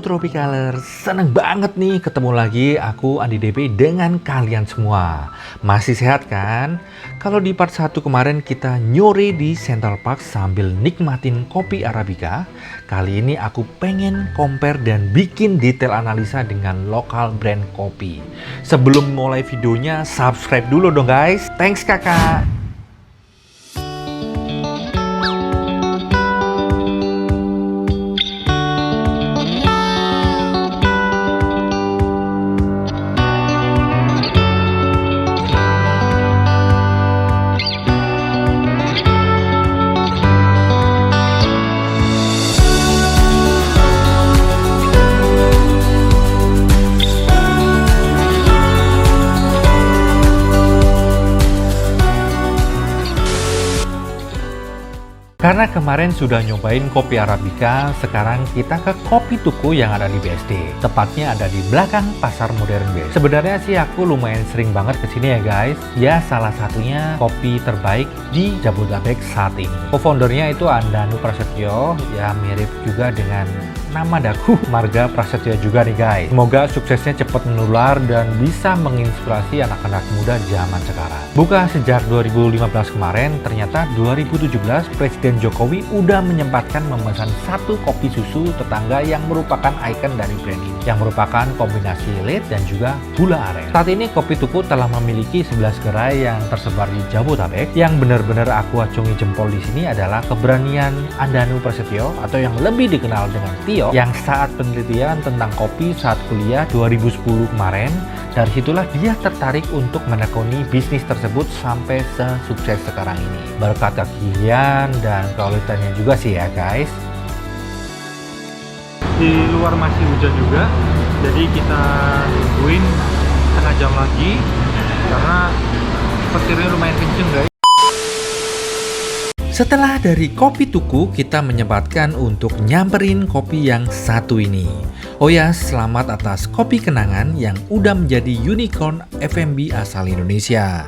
Tropicalers, seneng banget nih ketemu lagi aku Andi DP dengan kalian semua. Masih sehat kan? Kalau di part 1 kemarin kita nyore di Central Park sambil nikmatin kopi Arabica, kali ini aku pengen compare dan bikin detail analisa dengan lokal brand kopi. Sebelum mulai videonya, subscribe dulu dong guys. Thanks kakak. Karena kemarin sudah nyobain kopi Arabica, sekarang kita ke kopi tuku yang ada di BSD. Tepatnya ada di belakang Pasar Modern BSD. Sebenarnya sih aku lumayan sering banget kesini ya guys. Ya salah satunya kopi terbaik di Jabodetabek saat ini. Co-foundernya itu Andanu Prasetyo, ya mirip juga dengan nama daku Marga Prasetyo juga nih guys. Semoga suksesnya cepat menular dan bisa menginspirasi anak-anak muda zaman sekarang. Buka sejak 2015 kemarin, ternyata 2017 Presiden Jokowi udah menyempatkan memesan satu kopi susu tetangga yang merupakan ikon dari brand ini, yang merupakan kombinasi lead dan juga gula aren. Saat ini kopi tuku telah memiliki 11 gerai yang tersebar di Jabodetabek. Yang benar-benar aku acungi jempol di sini adalah keberanian Andanu Prasetyo atau yang lebih dikenal dengan Tio, yang saat penelitian tentang kopi saat kuliah 2010 kemarin, dari situlah dia tertarik untuk menekuni bisnis tersebut sampai sesukses sekarang ini. Berkat kegigihan dan kesulitannya juga sih ya guys. Di luar masih hujan juga, jadi kita tungguin setengah jam lagi karena petirnya lumayan kenceng guys. Setelah dari kopi tuku, kita menyempatkan untuk nyamperin kopi yang satu ini. Oh ya, selamat atas kopi kenangan yang udah menjadi unicorn F&B asal Indonesia.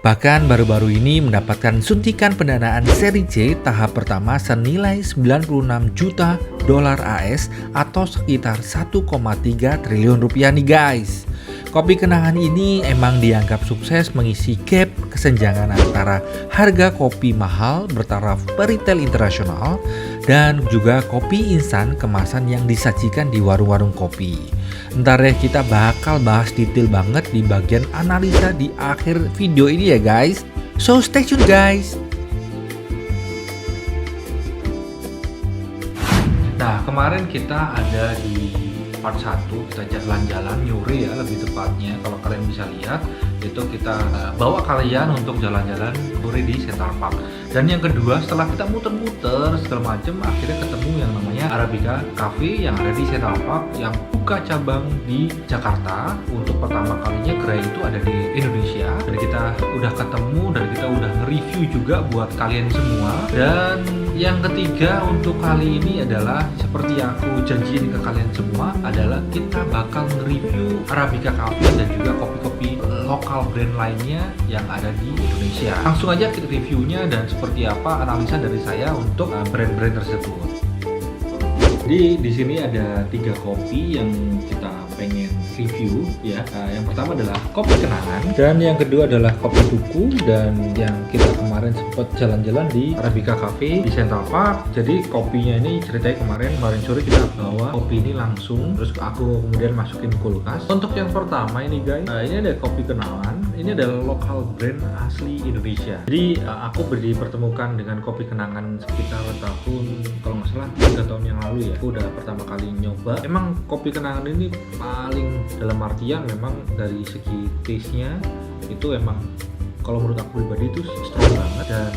Bahkan baru-baru ini mendapatkan suntikan pendanaan seri C tahap pertama senilai 96 juta dolar AS atau sekitar 1,3 triliun rupiah nih guys. Kopi kenangan ini emang dianggap sukses mengisi gap kesenjangan antara harga kopi mahal bertaraf retail internasional dan juga kopi instan kemasan yang disajikan di warung-warung kopi. Ntar deh kita bakal bahas detail banget di bagian analisa di akhir video ini ya guys. So stay tune guys. Nah kemarin kita ada di part 1, kita jalan-jalan nyuri ya lebih tepatnya, kalau kalian bisa lihat itu kita bawa kalian untuk jalan-jalan nyuri di Central Park. Dan yang kedua, setelah kita muter-muter segala macam, akhirnya ketemu yang namanya Arabica Cafe yang ada di Central Park yang buka cabang di Jakarta. Untuk pertama kalinya gerai itu ada di Indonesia. Dan kita udah ketemu dan kita udah nge-review juga buat kalian semua. Dan yang ketiga untuk kali ini adalah seperti yang aku janjiin ke kalian semua adalah kita bakal nge-review Arabica Cafe dan juga kopi-kopi lokal brand lainnya yang ada di Indonesia. Langsung aja kita reviewnya dan seperti apa analisa dari saya untuk brand-brand tersebut. Jadi di sini ada 3 kopi yang kita pengen review ya. Yang pertama adalah kopi kenangan dan yang kedua adalah kopi tuku, dan yang kita kemarin sempat jalan-jalan di Arabica Cafe di Central Park. Jadi kopinya ini ceritanya kemarin sore kita bawa kopi ini langsung, terus aku kemudian masukin kulkas. Untuk yang pertama ini guys, ini ada kopi kenangan. Ini adalah lokal brand asli Indonesia. Jadi aku dipertemukan dengan kopi kenangan sekitar tahun kalau nggak salah 3 tahun yang lalu ya. Aku udah pertama kali nyoba. Emang kopi kenangan ini paling dalam artian memang dari segi taste-nya itu emang kalau menurut aku pribadi itu strong banget, dan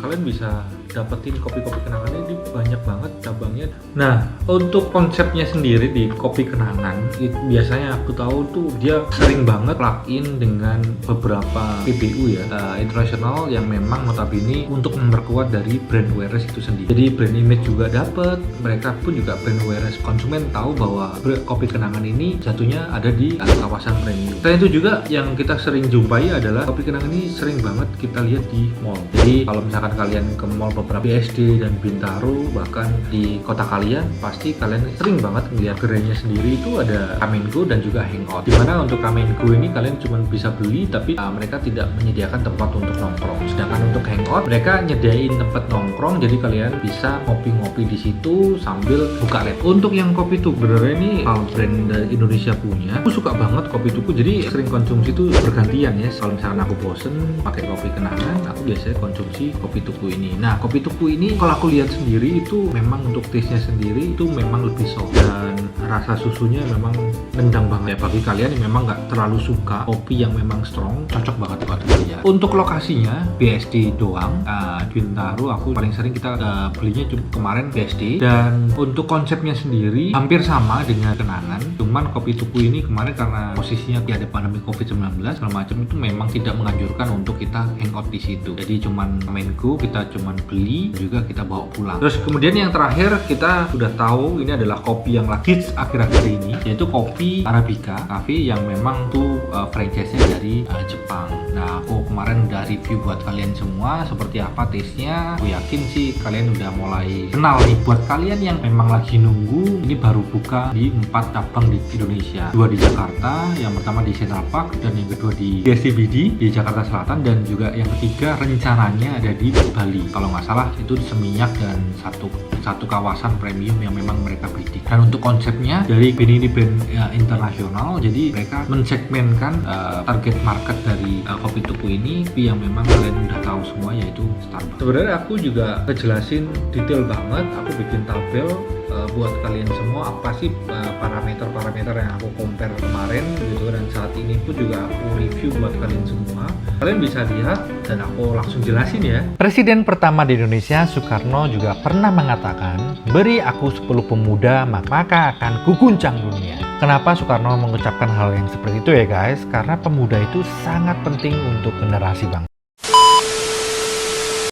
kalian bisa dapetin kopi-kopi kenangan ini banyak banget cabangnya. Nah untuk konsepnya sendiri di kopi kenangan biasanya aku tahu tuh dia sering banget plug-in dengan beberapa PBU ya internasional yang memang notabene untuk memperkuat dari brand awareness itu sendiri. Jadi brand image juga dapet, mereka pun juga brand awareness, konsumen tahu bahwa kopi kenangan ini jatuhnya ada di kawasan premium. Selain itu juga yang kita sering jumpai adalah kopi kenangan ini sering banget kita lihat di mall. Jadi kalau misalkan kalian ke mall beberapa BSD dan Bintaro, bahkan di kota kalian pasti kalian sering banget ngeliat gerainya sendiri itu ada Kamengo dan juga Hangout. Dimana untuk Kamengo ini kalian cuma bisa beli, tapi mereka tidak menyediakan tempat untuk nongkrong. Sedangkan untuk Hangout mereka nyediain tempat nongkrong, jadi kalian bisa ngopi-ngopi di situ sambil buka laptop. Untuk yang kopi tuku, sebenarnya ini brand dari Indonesia punya. Aku suka banget kopi tuku, jadi sering konsumsi itu bergantian ya. Kalau misalkan aku bosen pakai kopi kenangan, aku biasanya konsumsi kopi tuku ini. Nah, kopi tuku ini kalau aku lihat sendiri itu memang untuk taste-nya sendiri itu memang lebih soft dan rasa susunya memang nendang banget ya. Bagi kalian yang memang nggak terlalu suka kopi yang memang strong, cocok banget buat kalian. Untuk lokasinya BSD doang, di Bintaro aku paling sering kita belinya cuma kemarin BSD. Dan untuk konsepnya sendiri hampir sama dengan kenangan, cuman kopi tuku ini kemarin karena posisinya ada pandemi COVID-19 segala macam itu memang tidak menganjurkan untuk kita hangout di situ. Jadi cuman Kamengo kita cuman beli juga kita bawa pulang. Terus kemudian yang terakhir kita udah tahu ini adalah kopi yang lagi akhir-akhir ini, yaitu kopi Arabica Cafe yang memang tuh franchise-nya dari Jepang. Nah, aku kemarin udah review buat kalian semua seperti apa taste-nya. Aku yakin sih kalian udah mulai kenal nih. Buat kalian yang memang lagi nunggu, ini baru buka di 4 cabang di Indonesia. 2 di Jakarta, yang pertama di Central Park dan yang kedua di SCBD di Jakarta Selatan, dan juga yang ketiga rencananya ada di Bali. Kalau nggak salah itu di Seminyak dan satu kawasan premium yang memang mereka bidik. Dan untuk konsepnya dari ini brand internasional, jadi mereka mensegmenkan target market dari kopi tuku ini yang memang kalian udah tahu semua, yaitu Starbucks. Sebenarnya aku juga ngejelasin detail banget, aku bikin tabel buat kalian semua apa sih parameter-parameter yang aku compare kemarin gitu, dan saat ini pun juga aku review buat kalian semua. Kalian bisa lihat dan aku langsung jelasin ya. Presiden pertama di Indonesia, Soekarno, juga pernah mengatakan, "Beri aku 10 pemuda, maka akan kuguncang dunia." Kenapa Soekarno mengucapkan hal yang seperti itu ya guys? Karena pemuda itu sangat penting untuk generasi bangsa.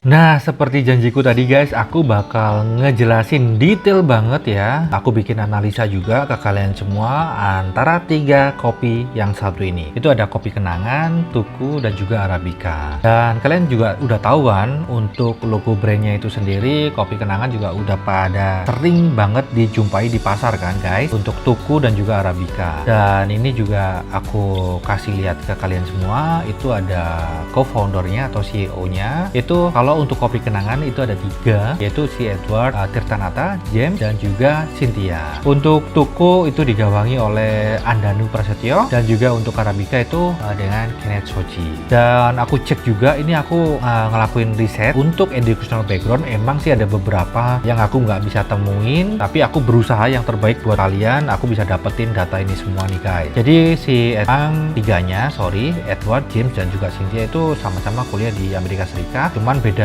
Nah, seperti janjiku tadi guys, aku bakal ngejelasin detail banget ya. Aku bikin analisa juga ke kalian semua antara 3 kopi yang satu ini. Itu ada kopi kenangan, tuku, dan juga Arabica. Dan kalian juga udah tahu kan, untuk logo brandnya itu sendiri, kopi kenangan juga udah pada sering banget dijumpai di pasar kan guys. Untuk tuku dan juga Arabica. Dan ini juga aku kasih lihat ke kalian semua, itu ada co-foundernya atau CEO-nya. Itu kalau untuk kopi kenangan itu ada 3, yaitu si Edward Tirtanata, James, dan juga Cynthia. Untuk tuku itu digawangi oleh Andanu Prasetyo, dan juga untuk Arabica itu dengan Kenneth Soji. Dan aku cek juga, ini aku ngelakuin riset untuk educational background. Emang sih ada beberapa yang aku nggak bisa temuin, tapi aku berusaha yang terbaik buat kalian. Aku bisa dapetin data ini semua nih guys. Jadi si Edward, James, dan juga Cynthia itu sama-sama kuliah di Amerika Serikat, cuman beda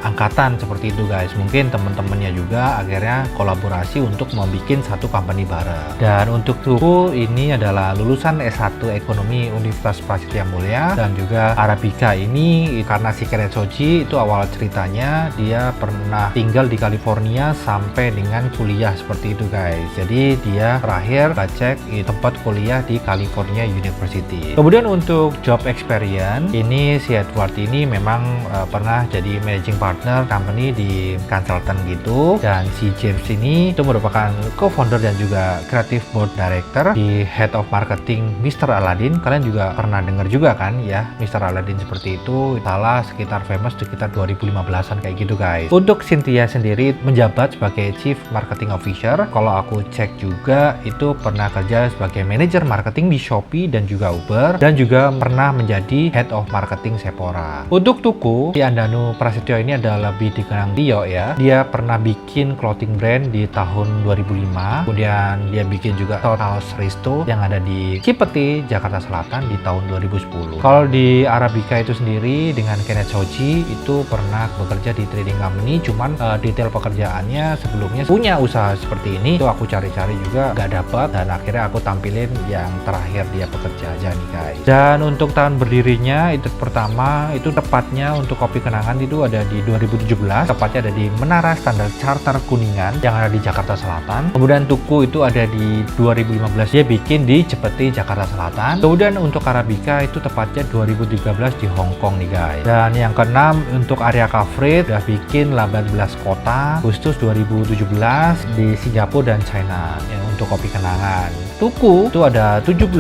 angkatan seperti itu guys. Mungkin teman-temannya juga akhirnya kolaborasi untuk membuat satu company bareng. Dan untuk tuku ini adalah lulusan S1 Ekonomi Universitas Prasetya Mulia, dan juga Arabica ini karena si Kenneth Soji itu awal ceritanya dia pernah tinggal di California sampai dengan kuliah seperti itu guys. Jadi dia terakhir cek tempat kuliah di California University. Kemudian untuk job experience ini si Edward ini memang pernah jadi managing partner company di consultant gitu, dan si James ini itu merupakan co-founder dan juga creative board director di head of marketing Mr. Aladdin. Kalian juga pernah dengar juga kan ya, Mr. Aladdin seperti itu salah sekitar famous sekitar 2015an kayak gitu guys. Untuk Cynthia sendiri menjabat sebagai chief marketing officer. Kalau aku cek juga itu pernah kerja sebagai manager marketing di Shopee dan juga Uber, dan juga pernah menjadi head of marketing Sephora. Untuk tuku, si Andanu Prasetyo ini adalah lebih dikenal Tio ya. Dia pernah bikin clothing brand di tahun 2005. Kemudian dia bikin juga House Resto yang ada di Cipete, Jakarta Selatan di tahun 2010. Kalau di Arabica itu sendiri dengan Kenneth Soji itu pernah bekerja di trading company, cuman detail pekerjaannya sebelumnya punya usaha seperti ini itu aku cari-cari juga gak dapat, dan akhirnya aku tampilin yang terakhir dia bekerja aja nih guys. Dan untuk tahun berdirinya itu pertama itu tepatnya untuk kopi kenangan itu ada di 2017, tepatnya ada di Menara Standar Charter Kuningan yang ada di Jakarta Selatan. Kemudian Tuku itu ada di 2015, dia bikin di Cepeti, Jakarta Selatan. Kemudian untuk Arabica itu tepatnya 2013 di Hong Kong nih guys. Dan yang keenam untuk area coverage udah bikin 18 kota Agustus 2017 di Singapura dan China yang untuk kopi kenangan. Tuku itu ada 17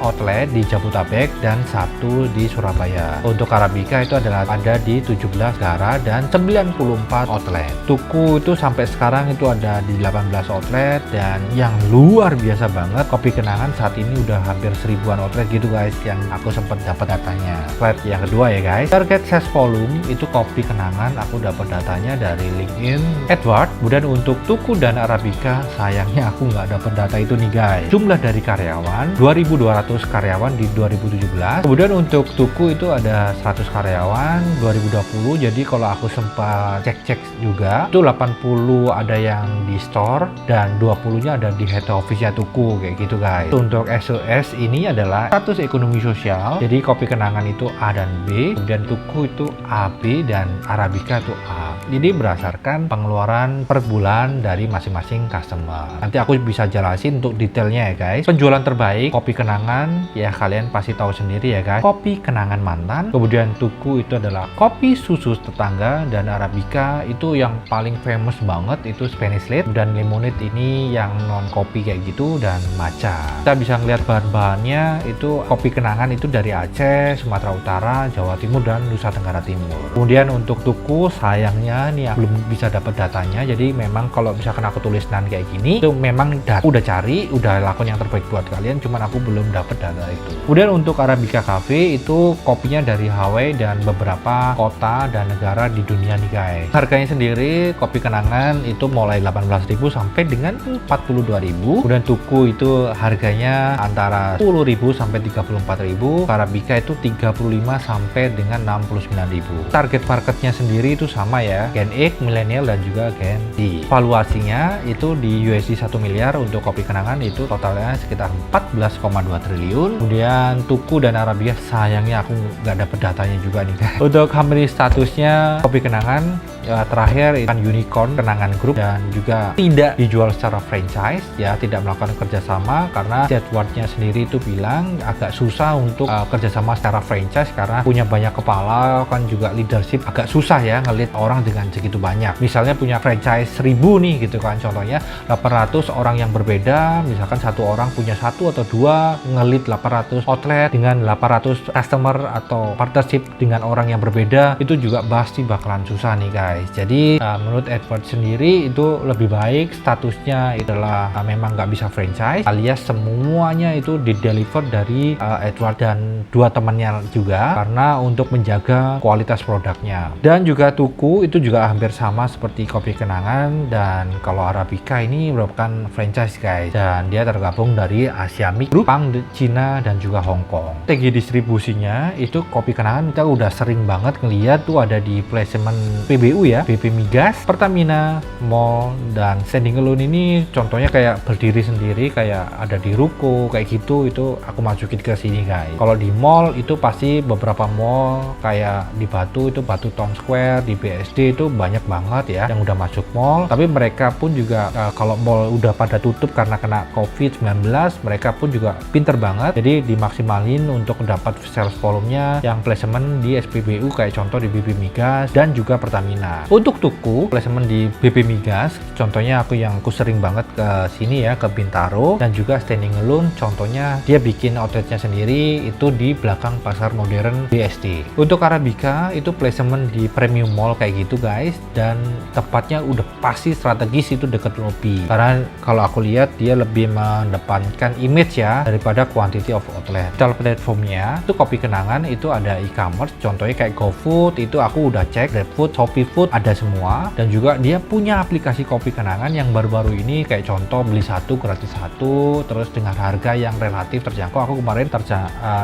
outlet di Jabodetabek dan 1 di Surabaya. Untuk Arabica itu adalah ada di 17 negara dan 94 outlet. Tuku itu sampai sekarang itu ada di 18 outlet, dan yang luar biasa banget kopi kenangan saat ini udah hampir 1000-an outlet gitu guys, yang aku sempat dapat datanya. Slide yang kedua ya guys, target sales volume itu kopi kenangan aku dapat datanya dari LinkedIn Edward. Kemudian untuk Tuku dan Arabica sayangnya aku nggak dapat data itu nih guys. Jumlah dari karyawan 2200 karyawan di 2017. Kemudian untuk Tuku itu ada 100 karyawan 2020. Jadi kalau aku sempat cek juga itu 80 ada yang di store dan 20-nya ada di head office-nya Tuku kayak gitu guys. Untuk SOS ini adalah status ekonomi sosial. Jadi kopi kenangan itu A dan B, kemudian Tuku itu AB dan Arabica itu A. Jadi berdasarkan pengeluaran per bulan dari masing-masing customer. Nanti aku bisa jelasin untuk detailnya ya guys. Penjualan terbaik kopi kenangan ya kalian pasti tahu sendiri ya guys, kopi kenangan mantan. Kemudian Tuku itu adalah kopi susu tetangga, dan Arabica itu yang paling famous banget itu Spanish Lead, dan Lemonade ini yang non kopi kayak gitu, dan matcha. Kita bisa ngeliat bahan-bahannya itu kopi kenangan itu dari Aceh, Sumatera Utara, Jawa Timur, dan Nusa Tenggara Timur. Kemudian untuk Tuku sayangnya nih aku belum bisa dapat datanya. Jadi memang kalau misalkan aku tulisan kayak gini itu memang udah cari, udah lakukan yang terbaik buat kalian, cuman aku belum dapat data itu. Kemudian untuk Arabica Cafe itu kopinya dari Hawaii dan beberapa kota dan negara di dunia nih guys. Harganya sendiri kopi kenangan itu mulai 18.000 sampai dengan 42.000. Kemudian Tuku itu harganya antara 10.000 sampai 34.000. Arabica itu 35 sampai dengan 69.000. Target marketnya sendiri itu sama ya, Gen X, milenial, dan juga Gen Z. Valuasinya itu di USD 1 miliar untuk kopi kenangan itu totalnya sekitar 14,2 triliun. Kemudian Tuku dan Arabica sayangnya aku nggak dapet datanya juga nih guys. Untuk company statusnya kopi kenangan ya, terakhir kan unicorn kenangan group, dan juga tidak dijual secara franchise ya, tidak melakukan kerjasama karena Edwardnya sendiri itu bilang agak susah untuk kerjasama secara franchise karena punya banyak kepala, kan juga leadership agak susah ya ngelit orang dengan segitu banyak. Misalnya punya franchise 1000 nih gitu kan, contohnya 800 orang yang berbeda, misalkan satu orang punya 1 atau 2 ngelit 800 outlet dengan 800 customer atau partnership dengan orang yang berbeda, itu juga pasti bakalan susah nih guys. Jadi menurut Edward sendiri itu lebih baik statusnya adalah memang nggak bisa franchise, alias semuanya itu di deliver dari Edward dan 2 temannya juga, karena untuk menjaga kualitas produknya. Dan juga Tuku itu juga hampir sama seperti kopi kenangan, dan kalau Arabica ini merupakan franchise guys, dan dia tergabung dari Asia Mix Group, Jepang, Cina, dan juga Hong Kong. Strategi distribusinya itu kopi kenangan kita udah sering banget ngeliat tuh ada di placement PBU ya, BP Migas, Pertamina, Mall, dan Standing Alone ini contohnya kayak berdiri sendiri, kayak ada di ruko kayak gitu, itu aku masukin ke sini guys. Kalau di mall itu pasti beberapa mall kayak di Batu itu Batu Town Square, di BSD itu banyak banget ya yang udah masuk mall. Tapi mereka pun juga kalau mall udah pada tutup karena kena COVID-19, mereka pun juga pinter banget, jadi dimaksimalin untuk dapat sales volumenya yang placement di SPBU kayak contoh di BP Migas dan juga Pertamina. Untuk Tuku placement di BP Migas contohnya aku sering banget ke sini ya, ke Bintaro, dan juga Standing Alone contohnya dia bikin outletnya sendiri itu di belakang pasar modern BSD. Untuk Arabica itu placement di premium mall kayak gitu guys, dan tepatnya udah pasti strategis itu deket lobby, karena kalau aku lihat dia lebih mendepankan image ya daripada quantity of outlet. Digital platformnya itu kopi kenangan itu ada e-commerce, contohnya kayak GoFood itu aku udah cek, GrabFood, Shopee Food GoFood ada semua, dan juga dia punya aplikasi kopi kenangan yang baru-baru ini kayak contoh beli satu gratis satu, terus dengan harga yang relatif terjangkau. Aku kemarin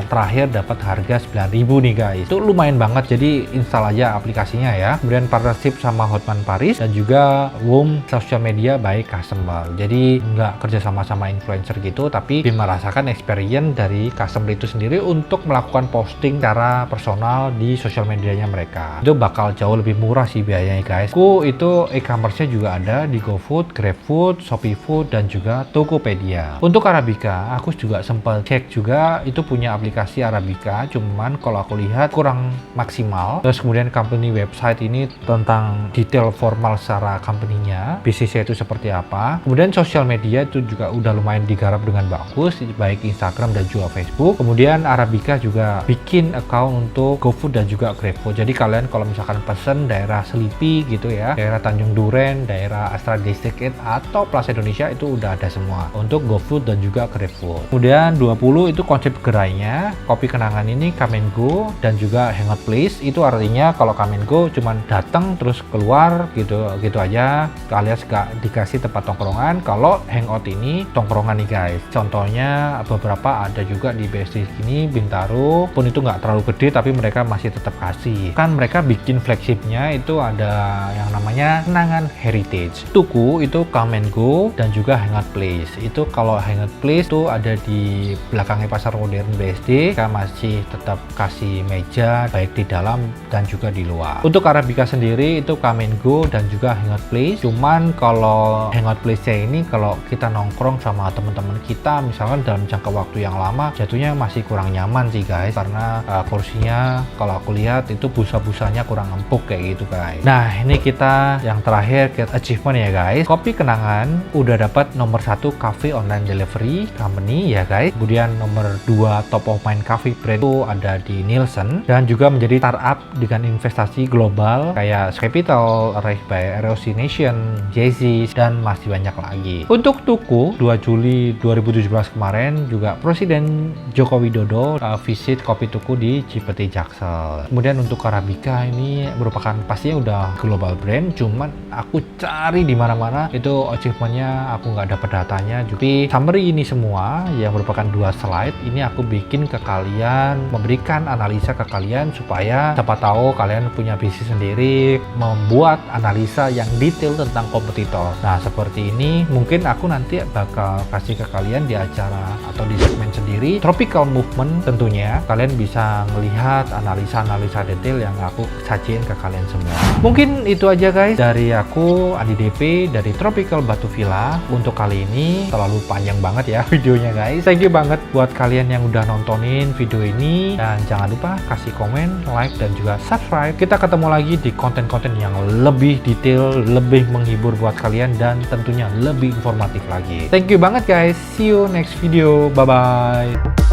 terakhir dapat harga 9.000 nih guys, itu lumayan banget, jadi install aja aplikasinya ya. Kemudian partnership sama Hotman Paris dan juga WOM social media by customer, jadi nggak kerja sama influencer gitu, tapi merasakan experience dari customer itu sendiri untuk melakukan posting secara personal di social medianya mereka. Itu bakal jauh lebih murah sih biayanya guys. Itu e-commerce-nya juga ada di GoFood, GrabFood, ShopeeFood, dan juga Tokopedia. Untuk Arabica, aku juga sempat cek juga, itu punya aplikasi Arabica, cuman kalau aku lihat kurang maksimal. Terus kemudian company website ini tentang detail formal secara company-nya, bisnisnya itu seperti apa. Kemudian sosial media itu juga udah lumayan digarap dengan bagus, baik Instagram dan juga Facebook. Kemudian Arabica juga bikin account untuk GoFood dan juga GrabFood. Jadi kalian kalau misalkan pesen daerah Selipi gitu ya, daerah Tanjung Duren, daerah Astra District atau Plaza Indonesia, itu udah ada semua untuk GoFood dan juga GrabFood. Kemudian 20 itu konsep gerainya. Kopi kenangan ini come and go dan juga hangout place. Itu artinya kalau come and go cuman datang terus keluar gitu aja, alias gak dikasih tempat tongkrongan. Kalau hangout ini tongkrongan nih guys. Contohnya beberapa ada juga di BSD ini, Bintaro pun itu nggak terlalu gede tapi mereka masih tetap kasih. Kan mereka bikin flagshipnya itu ada yang namanya Kenangan Heritage. Tuku itu come and go dan juga hangout place. Itu kalau hangout place itu ada di belakangnya pasar modern BSD. Mereka masih tetap kasih meja baik di dalam dan juga di luar. Untuk Arabica sendiri itu come and go dan juga hangout place. Cuman kalau hangout place-nya ini kalau kita nongkrong sama teman-teman kita misalkan dalam jangka waktu yang lama, jatuhnya masih kurang nyaman sih guys, karena kursinya kalau aku lihat itu busa-busanya kurang empuk kayak gitu guys. Nah ini kita yang terakhir ke achievement ya guys. Kopi kenangan udah dapat nomor 1 cafe online delivery company ya guys. Kemudian nomor 2 top of mind cafe brand itu ada di Nielsen, dan juga menjadi startup dengan investasi global kayak Capital, Raised by ROC Nation, Jay-Z, dan masih banyak lagi. Untuk Tuku 2 Juli 2017 kemarin juga Presiden Joko Widodo visit Kopi Tuku di Cipete Jaksel. Kemudian untuk Arabica ini merupakan pastinya udah global brand, cuman aku cari di mana-mana itu achievementnya aku nggak dapat datanya. Jadi summary ini semua yang merupakan 2 slide ini aku bikin ke kalian, memberikan analisa ke kalian supaya siapa tahu kalian punya bisnis sendiri, membuat analisa yang detail tentang kompetitor. Nah seperti ini mungkin aku nanti bakal kasih ke kalian di acara atau di segmen sendiri Tropical Movement. Tentunya kalian bisa melihat analisa-analisa detail yang aku sajiin ke kalian semua. Mungkin itu aja guys dari aku, Andi DP dari Tropical Batu Villa. Untuk kali ini terlalu panjang banget ya videonya guys. Thank you banget buat kalian yang udah nontonin video ini, dan jangan lupa kasih komen, like, dan juga subscribe. Kita ketemu lagi di konten-konten yang lebih detail, lebih menghibur buat kalian, dan tentunya lebih informatif lagi. Thank you banget guys. See you next video. Bye bye.